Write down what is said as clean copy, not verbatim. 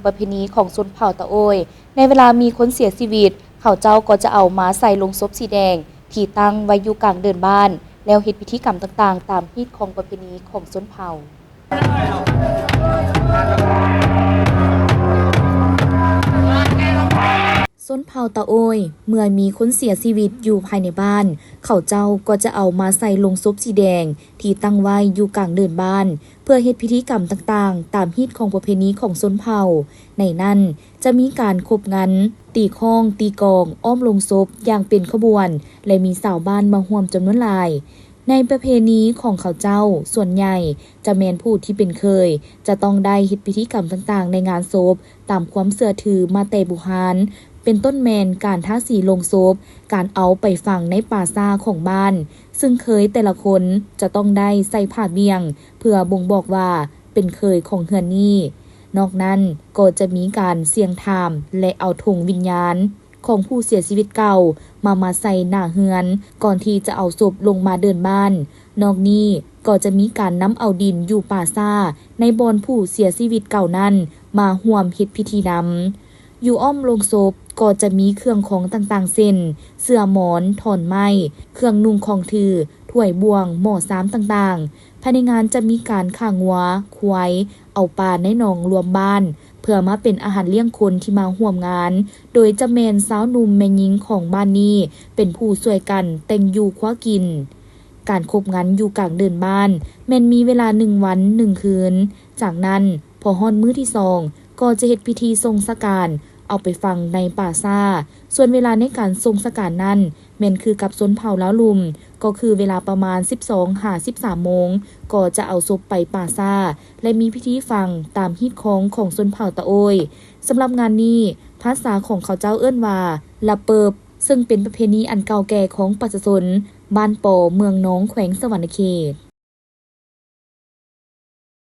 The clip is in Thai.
ประเพณีของชนเผ่าตะโอยในเวลามีคนเสียชีวิตเขาเจ้าก็จะเอามาใส่ลงศพสีแดงที่ตั้งไว้อยู่กลางเดินบ้านแล้วเฮ็ดพิธีกรรมต่างๆตามฮีตของประเพณีของชนเผ่าชนเผ่าตะโอยเมื่อมีคนเสียชีวิตอยู่ภายในบ้านเขาเจ้าก็จะเอามาใส่ลงศพสีแดงที่ตั้งไว้อยู่กลางเดินบ้านเพื่อเฮ็ดพิธีกรรมต่างๆตามฮีตของประเพณีของชนเผ่าในนั้นจะมีการคบงันตีข้องตีกองอ้อมลงศพอย่างเป็นขบวนและมีสาวบ้านมาร่วมจำนวนหลายในประเพณีของเขาเจ้าส่วนใหญ่จะแม่นผู้ที่เป็นเคยจะต้องได้เฮ็ดพิธีกรรมต่างๆในงานศพตามความเชื่อถือมาแต่โบราณเป็นต้นแมนการทาสีลงศพการเอาไปฝังในป่าซ่าของบ้านซึ่งเคยแต่ละคนจะต้องได้ใส่ผ้าเบี่ยงเพื่อบ่งบอกว่าเป็นเคยของเฮือนนี้นอกนั้นก็จะมีการเสี่ยงทามและเอาธงวิญญาณของผู้เสียชีวิตเก่ามาใส่หน้าเฮือนก่อนที่จะเอาศพลงมาเดินบ้านนอกนี้ก็จะมีการนำเอาดินอยู่ป่าซ่าในบอนผู้เสียชีวิตเก่านั้นมาร่วมเฮ็ดพิธีนำอยู่อ้อมโลงศพก็จะมีเครื่องของต่างๆเช่นเสื้อหมอนถอนไม้เครื่องนุ่งของถือถ้วยบวงหม้อซ้ำต่างๆภายในงานจะมีการฆ่างัวควายเอาปลาในหนองรวมบ้านเพื่อมาเป็นอาหารเลี้ยงคนที่มาร่วมงานโดยจะแม่นสาวหนุ่มแม่หญิงของบ้านนี้เป็นผู้ช่วยกันแต่งอยู่คว้ากินการคบงันอยู่กลางเดินบ้านแม่นมีเวลา1 วัน1 คืนจากนั้นพอฮอดมื้อที่2ก็จะเฮ็ดพิธีทรงสการเอาไปฝังในป่าซ่าส่วนเวลาในการทรงสการนั้นแม่นคือกับชนเผ่าล้าวลุมก็คือเวลาประมาณ 12:13 โมงก็จะเอาศพไปป่าซ่าและมีพิธีฝังตามฮีตของชนเผ่าตะโอยสำหรับงานนี้ภาษาของเขาเจ้าเอิ้นว่าละเปิบซึ่งเป็นประเพณีอันเก่าแก่ของประชาชนบ้านปอเมืองน้องแขวงสวรรณเขต